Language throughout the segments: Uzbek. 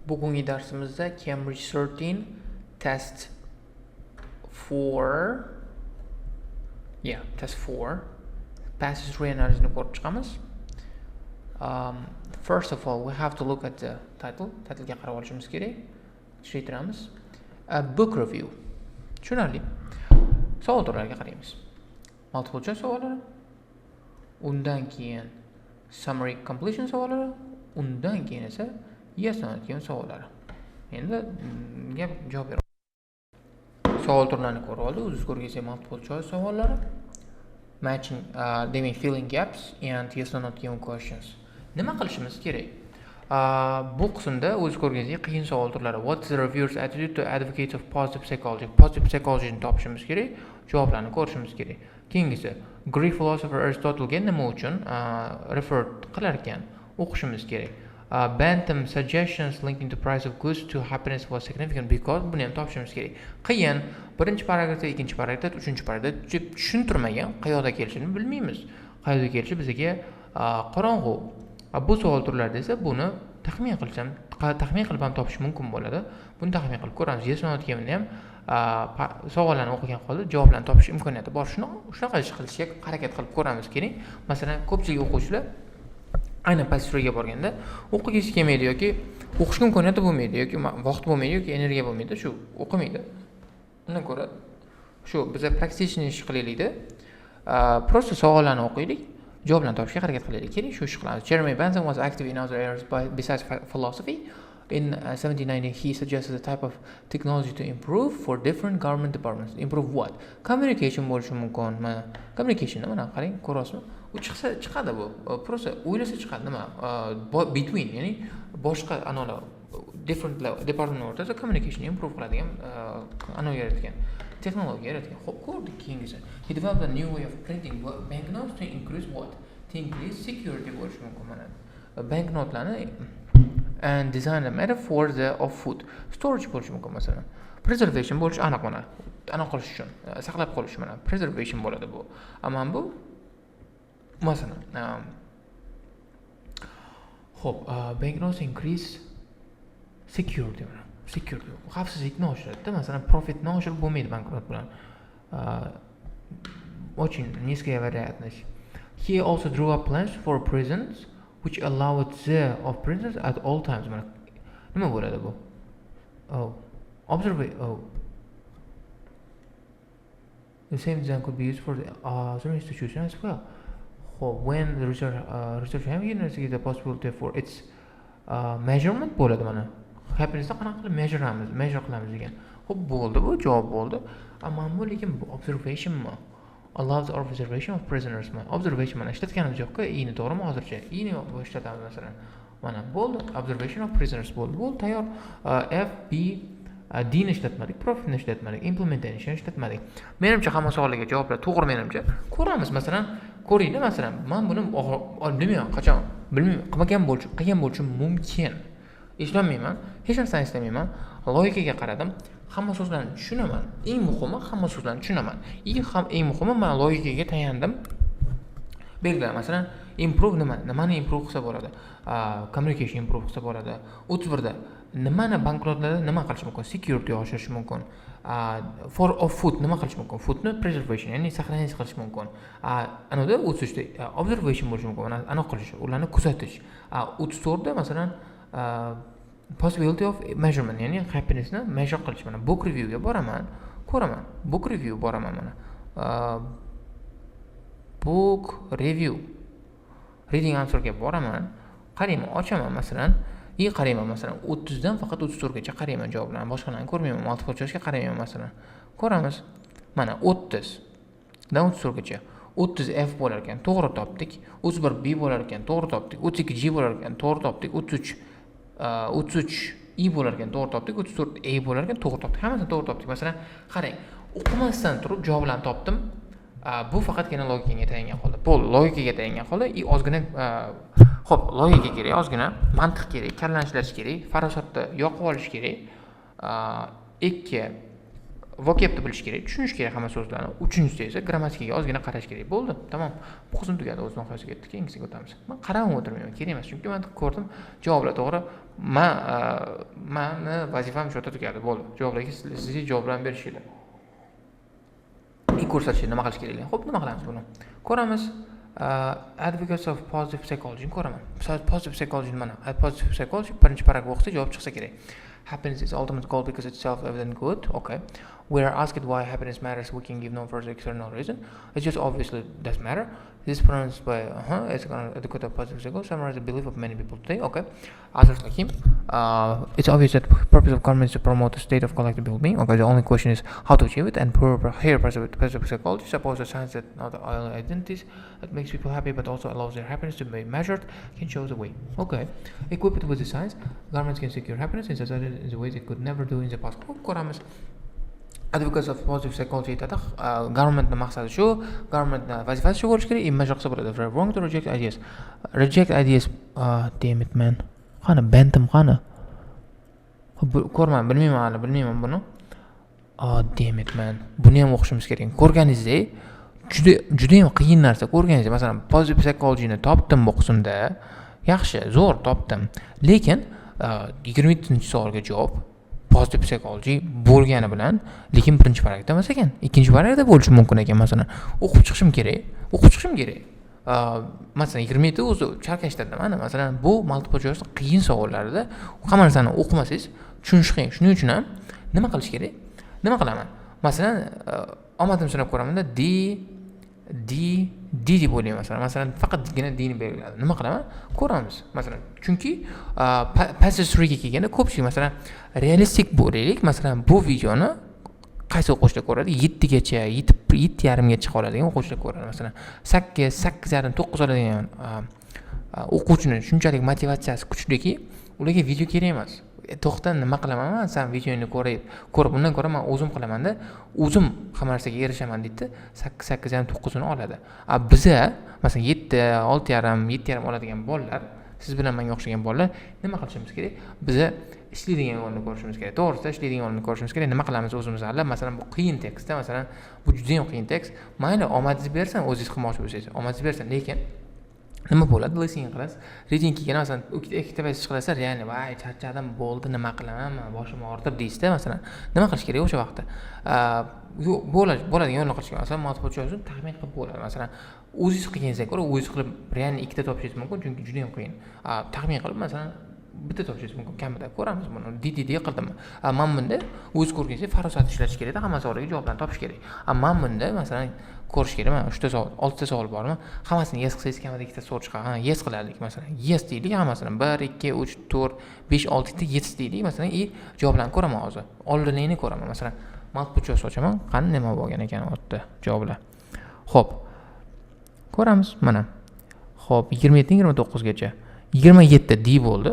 Bugungi darsimizda Cambridge 13 test 4 test 4 passage reanalizini ko'rib chiqamiz. First of all, we have to look at the title. Title'ga qarab olishimiz kerak. Tushuntiramiz. A book review. Tushunarli. Savol turlariga qaraymiz. Multiple choice savollari. Undan keyin summary completion savollari. Undan keyin esa yes no degan savollari. Endi gap javob beramiz. Savol turlarini ko'rib oldik. O'zingiz ko'rgansiz multiple choice savollari. Matching, demak filling gaps and yes or no degan questions. Nima qilishimiz kerak? Bu qismda o'zingiz ko'rgansiz qiyin savol turlari. What's the reviewer's attitude to advocates of positive psychology? Positive psychology ni topishimiz kerak, javoblarni ko'rishimiz kerak. Keyingisi Greek philosopher Aristotle'ga nima uchun refer qilar ekan o'qishimiz kerak. Bantam suggestions linking the price of goods to happiness was significant because buni ham topishimiz kerak. Qiyin, birinchi paragrafda, ikkinchi paragrafda, uchinchi paragrafda tushuntirmagan, qayoqda kelishini bilmaymiz. Qayoqda kelishi bizga qorong'u. Bu savol turlarida esa buni taxmin qilib ham topish mumkin bo'ladi. Buni taxmin qilib ko'ramiz. Yes no deganini ham savollarni o'qigan holda javoblarni topish imkoniyati bor. Shunaqa qilishga harakat qilib ko'ramiz kerak. Masalan, ko'pchilik o'quvchilar aynan pasturga borganda o'qigisi kelmaydi yoki o'qishga imkoniyati bo'lmaydi yoki vaqt bo'lmaydi yoki energiya bo'lmaydi, shu o'qimaydi. Undan ko'ra shu biz praktikani ish qilaylik-da. Prosta savollarni o'qiylik, javoblarni topishga harakat qilaylik. Keling, shu ish qilamiz. Jeremy Bentham was active in other areas besides philosophy. In 1790, he suggested a type of technology to improve for different government departments. Improve what? Communication bo'lishi mumkin. Mana communication mana qarang, ko'rasizmi? U chiqadi bu. Prosta o'ylasa chiqadi nima? Between, ya'ni boshqa anolar different department o'rtasida communication improve qiladigan anolar yaratgan. Texnologiya yaratgan. Xo'p, ko'rdik keyingisi. He developed a new way of printing banknotes to increase what? To increase security bo'lishi mumkin mana. Banknotlarni and design a metaphor of food. Storage bo'lishi mumkin masalan. Preservation bo'lishi aniq mana. Aniq qilish uchun, saqlab qolish mana. Preservation bo'ladi bu. Ammo bu masalan, xo'p, banknotes increase security mana. Security. Xavfsizlikni oshiradi. Masalan, profitni oshirib bo'lmaydi banknot bilan. Очень низкая вероятность. He also drew up plans for prisons which allowed the of prisoners at all times. Mana nima bo'ladi bu? The same design could be used for the other institution as well. When the research have university the possibility for its measurement bo'ladi mana. Happinessni qanaqa qilib measure qilamiz degan. Xo'p, bo'ldi bu, javob bo'ldi. Ammo bu lekin bu observation mi? Allows the observation of prisoners man. Observation mana ishlatganimiz yo'qqa, ini to'g'rimi hozircha? Ini ishlatamiz masalan. Mana bo'ldi, observation of prisoners bo'ldi. Bu tayyor. F B D ni ishlatmadik, profit ni ishlatmadik, implementation ishlatmadik. Menimcha hamma savollarga javoblar to'g'ri menimcha. Ko'ramiz masalan, ko'ringlar masalan, men buni bilmayman, qachon bilmayman, qilgan bo'lishi mumkin. Ishlanmayman, hech narsani istamayman. Logikaga qaradim. Hamma so'zlarni tushunaman. Eng muhimi hamma so'zlarni tushunaman. Eng muhimi men logikaga tayandim. Belgilar masalan, improve nimani improve qilsa bo'ladi? Communication improve qilsa bo'ladi. 31 da nimani banknotlarda nima qilish mumkin? Security oshirish mumkin. For of food nima qilish mumkin? Foodni preservation, ya'ni saqlanish qilish mumkin. Anoda 33 da observation bo'lishi mumkin. Aniq qilish, ularni kuzatish. 34 da masalan possibility of measurement, ya'ni happinessni measure qilish mana. Book review ga boraman, ko'raman. Book review boraman mana. Book review reading answer ga boraman. Qarayman, ochaman masalan. Qarayman masalan 30 dan faqat 34 gacha qarayman javoblarni. Boshqalarni ko'rmayman. Multiple choice ga qarayman masalan. Ko'ramiz. Mana 30 dan 34 gacha. 30 F bo'lar ekan, to'g'ri topdik. 31 B bo'lar ekan, to'g'ri topdik. 32 G bo'lar ekan, to'g'ri topdik. 33 I bo'lar ekan, to'g'ri topdik. 34 A bo'lar ekan, to'g'ri topdik. Hammasini to'g'ri topdik. Masalan, qarang, o'qimasdan turib javoblarni topdim. Bu faqatgina logikaga tayangan holda. Bu logikaga tayangan holda ozgina xo'p, logika kerak, ozgina mantiq kerak, kallani ishlatish kerak, farosatni yoqib olish kerak. 2 vocabni bilish kerak, tushunish kerak hamma so'zlarni. Uchinchisi esa grammatikaga ozgina qarash kerak. Bo'ldi, tamom. Bu qism tugadi, o'z nihoyasiga ketdi. Keyingisiga o'tamiz. Men qaramay o'tirmayman, kerak emas, chunki men ko'rdim javoblar to'g'ri. Men Meni vazifam shu yerda tugadi. Bo'ldi. Javoblarga sizga javoblarni berish kerak. Ko'rsatishni nima qilish kerak? Xo'p, nima qilamiz buni? Ko'ramiz. Advocates of positive psychology ko'raman. Positive psychology mana. Positive psychology birinchi paragraf o'qisa javob chiqsa kerak. Happiness is ultimate goal because it's self-evident good. Okay. We are asked why happiness matters. We can give no further external reason. It just obviously does matter. This is pronounced by it's an adequate of positive psychology. Summarize the belief of many people today. Okay. Others like him. It's obvious that the purpose of government is to promote a state of collective well-being. Okay. The only question is how to achieve it. And here, positive psychology supposes science that not all identities that makes people happy, but also allows their happiness to be measured, can show the way. Okay. Equipped with the science, governments can secure happiness in society in the ways they could never do in the past. Ko'ramiz. Advocates of positive psychology aytadi. Governmentning maqsadi shu, governmentning vazifasi shu bo'lishi kerak. Measure qilsa bo'ladi. Wrong to reject ideas. Reject ideas. Damn it man. Qani bantim qani? Ko'rman, bilmayman buni. Damn it man. Buni ham o'qishimiz kerak. Ko'rganingizdek, juda ham qiyin narsa. Ko'rganingizdek, masalan, positive psychologyni topdim bu qismda. Yaxshi, zo'r topdim. Lekin 27-savolga javob positive psychology bo'lgani bilan, lekin birinchi paragrafda emas ekan, ikkinchi paragrafda bo'lishi mumkin ekan. Masalan, o'qib chiqishim kerak. Masalan, 27 o'zi chalkashtirdim mana. Masalan, bu multiple choice qiyin savollarda hamma narsani o'qimasangiz tushunish qiyin. Shuning uchun ham nima qilish kerak? Nima qilaman? Masalan, omadim sinab ko'ramanda D deb o'ylayman. Masalan, faqatgina D'ni belgiladi. Nima qilaman? Ko'ramiz. Masalan, chunki passage 3 ga kelganda ko'pchilik masalan realistik bo'laylik. Masalan, bu videoni qaysi o'quvchilar ko'radi? 7 gacha, 7:30 gacha qoladigan o'quvchilar ko'radi. Masalan, 8:30, 9 oladigan o'quvchining shunchalik motivatsiyasi kuchliki, ularga video kerak emas. To'xta, nima qilaman? Sen videoni ko'rib, undan ko'ra men o'zim qilaman-da, o'zim hamma narsaga erishaman deydi. 8:30, 9 ni oladi. Biza masalan 6:30, 7:30 oladigan bolalar, siz bilan menga o'xshagan bolalar nima qilishimiz kerak? Biza ishlaydigan yo'lni ko'rishimiz kerak. To'g'risi, ishlaydigan yo'lni ko'rishimiz kerak. Nima qilamiz o'zimiz hali? Masalan, bu qiyin tekstda, masalan, bu juda ham qiyin tekst. Mayli, omadingiz bersin, o'zingiz qilmoqchi bo'lsangiz, omadingiz bersin, lekin nima bo'ladi? Listening qilasiz. Reading kelgan masalan, ikkita payt chiqarsa, ya'ni voy, charchadim, bo'ldi, nima qilaman, boshim og'rib deysiz-da, masalan. Nima qilish kerak o'sha vaqtda? Bo'ladigan yo'lni qilish kerak. Masalan, multiple choice taxmin qilib bo'ladi. Masalan, o'zingiz qilganingizga ko'ra, o'zingiz qilib, ya'ni ikkita topishingiz mumkin, chunki juda ham qiyin. Taxmin qilib, masalan, bitta topishingiz mumkin, kamida ko'ramiz buni. DDD qildim. Men bunda o'z ko'rganingizdek farosat ishlatish kerak, hamma savolga javoblarni topish kerak. Men bunda masalan ko'rish kerak. Mana 3ta savol, 6ta savol bormi? Hammasini yes qilsangiz kamida ikkita savol chiqadi. Yes qilardik masalan. Yes deylik, hammasini 1 2 3 4 5 6 ta yes deylik. Masalan, javoblarni ko'raman hozir. Oldinini ko'raman. Masalan, multiple choice ochaman. Qani nima bo'lgan ekan ortda javoblar. Xo'p. Ko'ramiz mana. Xo'p, 27 29 gacha. 27 D bo'ldi.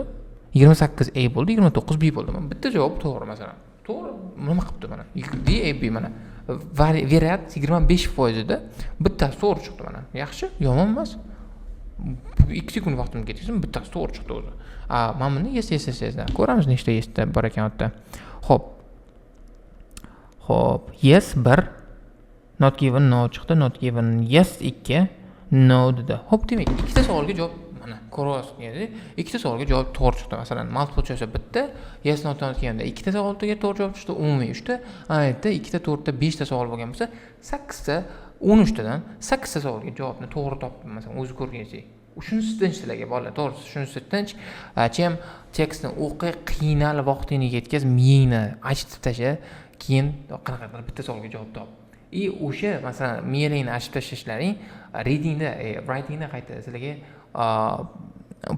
28 A bo'ldi, 29 B bo'ldi. Bitta javob to'g'ri masalan. To'g'ri, nima qilibdi mana? D A B mana. Variat 25% da bittasi to'g'ri chiqdi mana. Yaxshi, yomon emas. 2 sekund vaqtim ketsin, bittasi to'g'ri chiqdi o'zi. Mana buni yes. Ko'ramiz nechta yesda bor ekan ortda. Xo'p. Yes 1, not given no chiqdi, not given yes 2, no dedi. Xo'p, demak, ikkita savolga javob mana ko'ryapsiz, ya'ni ikkita savolga javob to'g'ri chiqdi. Masalan, multiple choice bitta, yes not kelganda ikkita savolga to'g'ri javob chiqdi, umumiy 3 ta. Aytda ikkita, 4 ta, 5 ta savol bo'lgan bo'lsa, 8 ta, 13 tadan 8 ta savolga javobni to'g'ri topdim. Masalan, o'zi ko'rganingizdek. Shunisi tinch sizlarga bolalar, to'g'risi shunisi tinch. Chem tekstni o'qi, qiynalib vaqtini yetkaz, miyangni achitib tasha, keyin qanaqadir bitta savolga javob top. O'sha masalan, miyangni achitib tashlaring readingda, writingda qayta sizlarga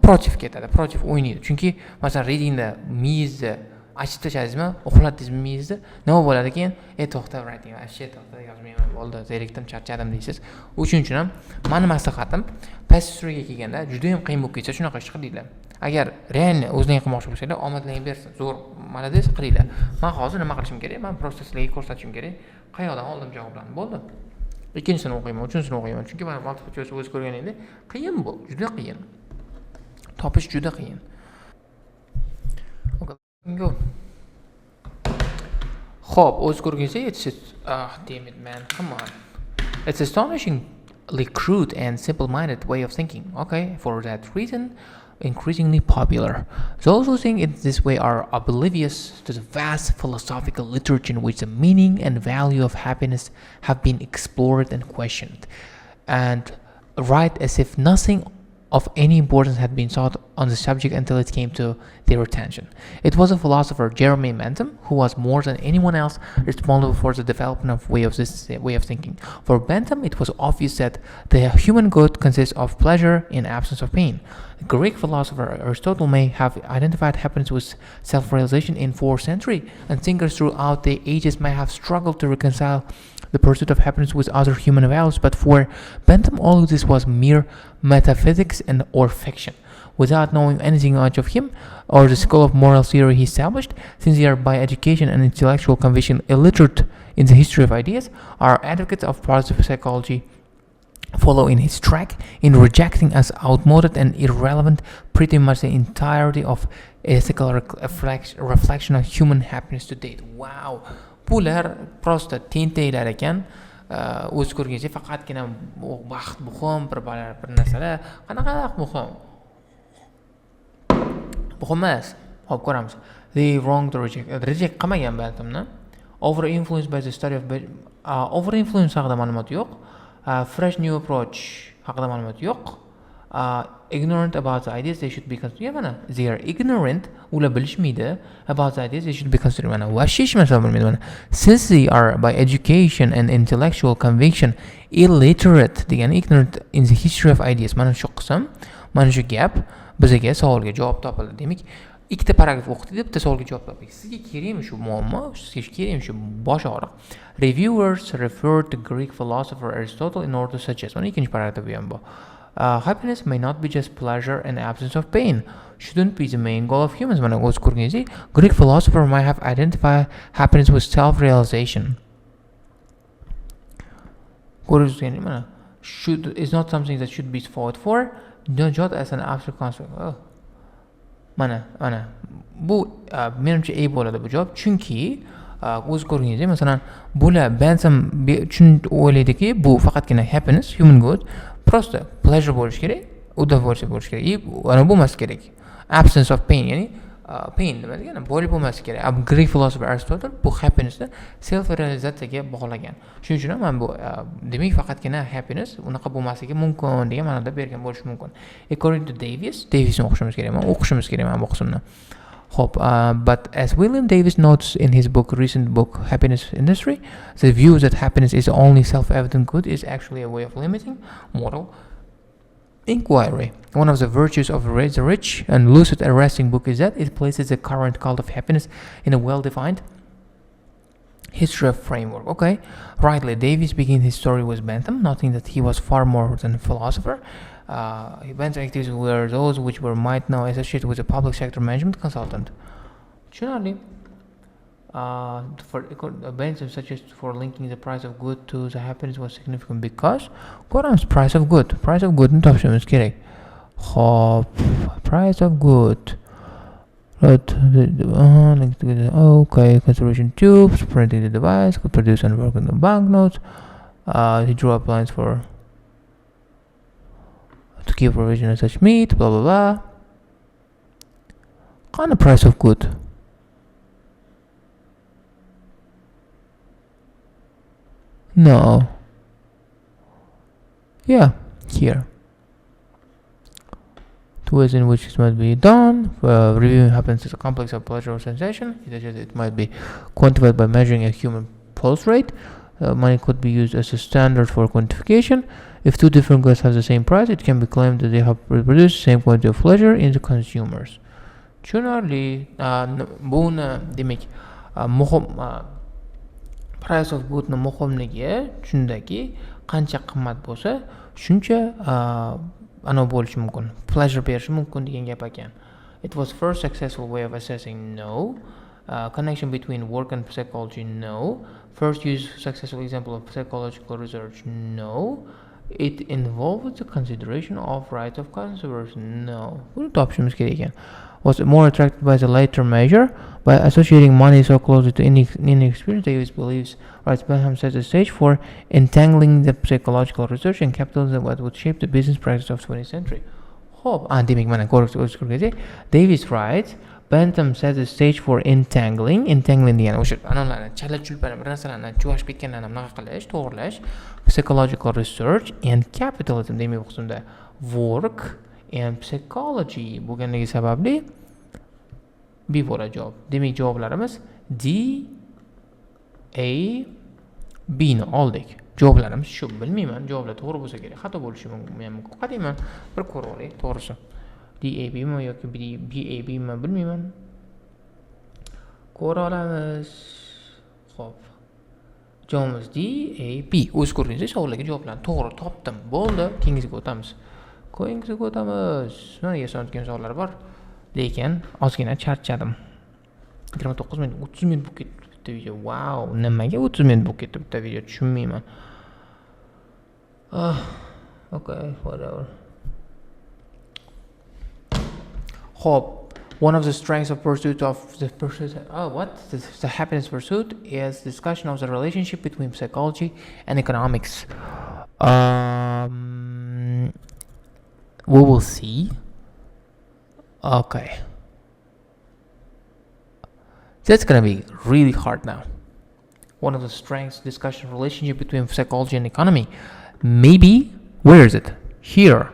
protiv ketadi, protiv o'ynaydi. Chunki masalan readingda miyangizni achib tashladingizmi, uxlatdingizmi miyangizni, nima bo'ladi keyin? To'xta, writing, to'xta, yozmayman, bo'ldi, zerikdim, charchadim deysiz. O'shuning uchun ham meni maslahatim passage ga kelganda juda ham qiyin bo'lib ketsa, shunaqa ish qilinglar. Agar realni o'zlaring qilmoqchi bo'lsanglar, omadlaring bersin. Zo'r, malades qilinglar. Men hozir nima qilishim kerak? Men prosta sizlarga ko'rsatishim kerak. Qayoqdan oldim javoblarni? Bo'ldi. Ikkinchisini o'qiyman, uchinchisini o'qiyman. Chunki men multiple choice o'z ko'rganingda qiyin bu, juda qiyin. Topish juda qiyin. Go. Xo'p, o'z ko'rganingizda damn it man, come on. It's astonishingly crude and simple-minded way of thinking. Okay, for that reason, increasingly popular. Those who think it this way are oblivious to the vast philosophical literature in which the meaning and value of happiness have been explored and questioned, and write as if nothing of any importance had been thought on the subject until it came to their attention. It was a philosopher, Jeremy Bentham, who was more than anyone else responsible for the development of this way of thinking. For Bentham, it was obvious that the human good consists of pleasure in absence of pain. The Greek philosopher Aristotle may have identified happiness with self-realization in 4th century, and thinkers throughout the ages may have struggled to reconcile the pursuit of happiness with other human values, but for Bentham all of this was mere metaphysics or fiction. Without knowing anything much of him or the school of moral theory he established, since they are by education and intellectual conviction illiterate in the history of ideas, our advocates of positive psychology follow in his track in rejecting as outmoded and irrelevant pretty much the entirety of ethical reflection of human happiness to date. Wow! Bular prosta tentaylar ekan. O'z ko'rgizcha faqatgina baxt muhim, bir narsalar qanaqa muhim emas. Hop ko'ramiz. They wrong to reject qilmagan Benthamni. Over influence by the study of over influence haqida ma'lumot yo'q. Fresh new approach haqida ma'lumot yo'q. Ignorant about the ideas they should be considered. Mana they are ignorant, ular bilishmaydi about the ideas they should be considered. Mana vashish masala bilmaydi. Mana since they are by education and intellectual conviction illiterate, degani ignorant in the history of ideas. Mana shu qism, mana shu gap bizga savolga javob topildi. Demak, ikkita paragraf o'qitdi, bitta savolga javob topdik. Sizga kerakmi shu muammo? Sizga kerakmi shu bosh og'riq? Reviewers referred to Greek philosopher Aristotle in order to suggest. Mana ikkinchi paragrafda bu ham bor. Happiness may not be just pleasure and absence of pain. Shouldn't be the main goal of humans. Mana o'z ko'rganingizdek, Greek philosopher might have identified happiness with self-realization. Ko'rganingizdek, mana should is not something that should be fought for, not as an abstract concept. Oh. Mana bu menimcha ey bo'ladi bu javob, chunki o'z ko'rganingizdek, masalan, bular Bentham o'ylaydiki, bu faqatgina happiness, human good, prosta pleasure bo'lishi kerak, удовольствие bo'lishi kerak. Ana bo'lmasi kerak. Absence of pain, ya'ni pain nima degani? Bo'lish bo'lmasi kerak. Greek philosopher Aristotle bu happinessni self realizatsiyaga bog'lagan. Shuning uchun ham bu demak faqatgina happiness unaqa bo'lmasligi mumkin degan ma'noda bergan bo'lishi mumkin. According to Davisni o'qishimiz kerak bu qismni. Hope, but as William Davis notes in his recent book Happiness Industry, the view that happiness is only self-evident good is actually a way of limiting moral inquiry. One of the virtues of the rich and lucid arresting book is that it places the current cult of happiness in a well-defined history of framework. Okay, rightly, Davis began his story with Bentham, noting that he was far more than a philosopher. Bentham activities were those which were might now associated with a public sector management consultant. Generally, for Bentham suggests for linking the price of good to the happiness was significant because price of good ni topishimiz kerak. Hop, price of good. Okay, consideration tubes, printing the device, could produce and work on the banknotes. He drew up lines for to keep provision of such meat, blah blah blah. Kind of price of good. No. Yeah, here. Two ways in which it might be done. Reviewing happens as a complex of pleasure or sensation. It might be quantified by measuring a human pulse rate. Money could be used as a standard for quantification. If two different goods have the same price, it can be claimed that they have produced the same quantity of pleasure in the consumers. Generally, demak, muhim price of good muhimligi shundaki, qancha qimmat bo'lsa, shuncha ana bo'lishi mumkin. Pleasure berishi mumkin degan gap ekan. It was first successful way of assessing no. Connection between work and psychology, no. First use successful example of psychological research, no. It involved the consideration of rights of consumers, no. Was more attracted by the later measure by associating money so closely to inexperience. Davis believes Bentham set the stage for entangling the psychological research and capitalism that would shape the business practice of 20th century. Xo'p, demak mana ko'rgazdik. Davis writes, Bentham sets the stage for entangling degani o'sha anonlarni chala-chulpani bir narsalarni chuvashib ketganlarni bunaqa qilish, to'g'rilash, psychological research and capitalism demak bu qismda work and psychology bo'lganligi sababli B bo'ladi javob. Demak javoblarimiz D, A, B ni oldik. Javoblarimiz shu. Bilmayman, javoblar to'g'ri bo'lsa kerak, xato bo'lishi mumkin. Qarayman, bir ko'rib olaylik, to'g'risi. D, A, B mi yoki B, A, B mi bilmayman. Ko'ra olamiz. Xo'p. Javobimiz D, A, B. O'z ko'rganingizdek savollarga javoblarni to'g'ri topdim. Bo'ldi. Keyingisiga o'tamiz. Mana yasanayotgan savollar bor. Lekin ozgina charchadim. 29 minut, 30 minut bo'lib ketdi bitta video. Wow, nimaga 30 minut bo'lib ketdi bitta video, tushunmayman. Okay, whatever. Hope one of the strengths of the happiness pursuit is discussion of the relationship between psychology and economics. We will see. Okay. That's gonna be really hard now. One of the strengths discussion relationship between psychology and economy. Maybe, where is it? Here.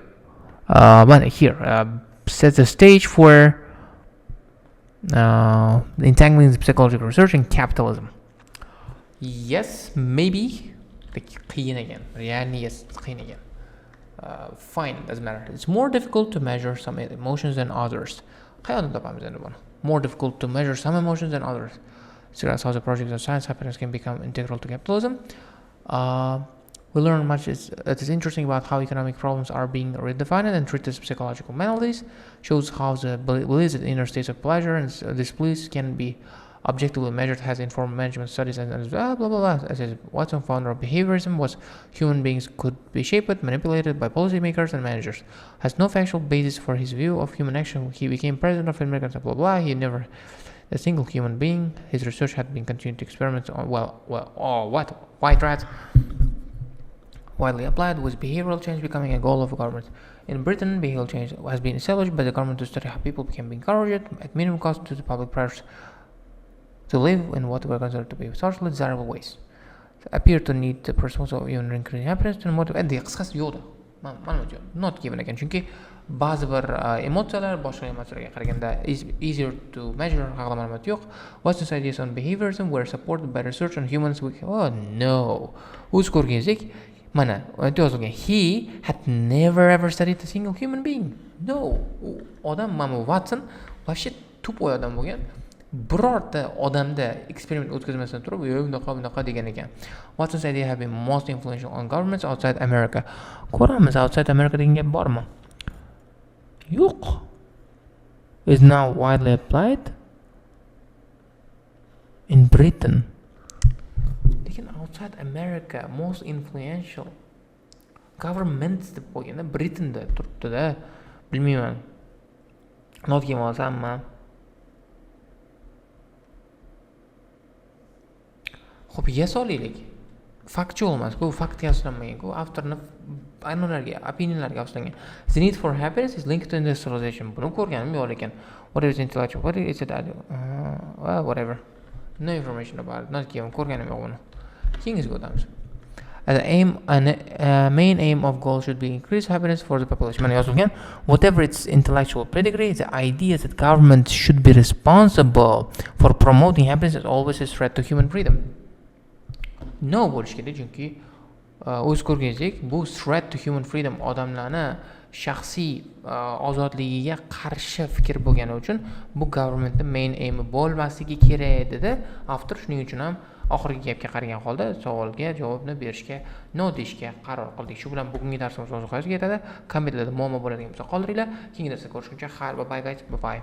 Here. Sets the stage for entangling psychological research and capitalism. Yes, maybe. Qiyin ekan. Yani yes, qiyin ekan. Fine, doesn't matter. It's more difficult to measure some emotions than others. Qayerdan topamiz endi buni? More difficult to measure some emotions than others. So that's how the projects of science happiness can become integral to capitalism. We learn much that is interesting about how economic problems are being redefined and treated as psychological maladies. Shows how the beliefs in inner states of pleasure and displease can be objectively measured, has informed management studies and blah blah blah. As Watson, founder of behaviorism, was human beings could be shaped, manipulated by policymakers and managers. Has no factual basis for his view of human action. He became president of America, blah blah. He never a single human being. His research had been continued to experiments on white rats. Widely applied, with behavioral change becoming a goal of government. In Britain, behavioral change has been established by the government to study how people can be encouraged at minimum cost to the public pressures to live in what were considered to be socially desirable ways. Appear to need the pursuit of even increasing happiness to motivate. Qisqasi yo'qda. Mana bu not given ekan. Chunki ba'zi bir emotsiyalar boshqa emotsiyalarga qaraganda is easier to measure haqida ma'lumot yo'q. Western ideas on behaviorism were supported by research on humans. Oh no. O'z ko'rganingizdek, mana yozilgan, he had never ever studied a single human being. No. Odam mana Watson vashit tupoy odam bo'lgan. Birorta odamda eksperiment o'tkazmasdan turib, bunaqa degan ekan. Watson's idea have been most influential on governments outside America. Ko'ramiz, outside America degan gap bormi? Yo'q. Is now widely applied in Britain. Lekin outside America most influential governments deb qo'yganda Britan'da turibdi-da. Bilmayman. Not kim olsammi? Xo'p, yasolaylik. Factual emas, bu fakt yaslanmagan-ku, avtorni opinionlarga asoslangan. The need for happiness is linked to industrialization. Buni ko'rganim yo'q ekan. What is intellectual? What is it? Whatever. No information about it. Not given. Ko'rganim yo'q buni. Keyingisiga o'tamiz. As a main aim of goal should be increase happiness for the population. Mana yozilgan. Whatever its intellectual pedigree, the idea that government should be responsible for promoting happiness is always a threat to human freedom. No bo'lish kerak, chunki o'z ko'rganingizdek, bu threat to human freedom, odamlarni shaxsiy ozodligiga qarshi fikr bo'lgani uchun bu governmentning main aimi bo'lmasligi kerak dedi avtor. Shuning uchun ham oxirgi gapga qaragan holda savolga javobni berishga, no deyishga qaror qildik. Shu bilan bugungi darsimiz o'z oxiriga yetadi. Kommentarlarda muammo bo'ladigan bo'lsa qoldiringlar. Keyingi darsda ko'rishguncha, bye bye guys, bye bye.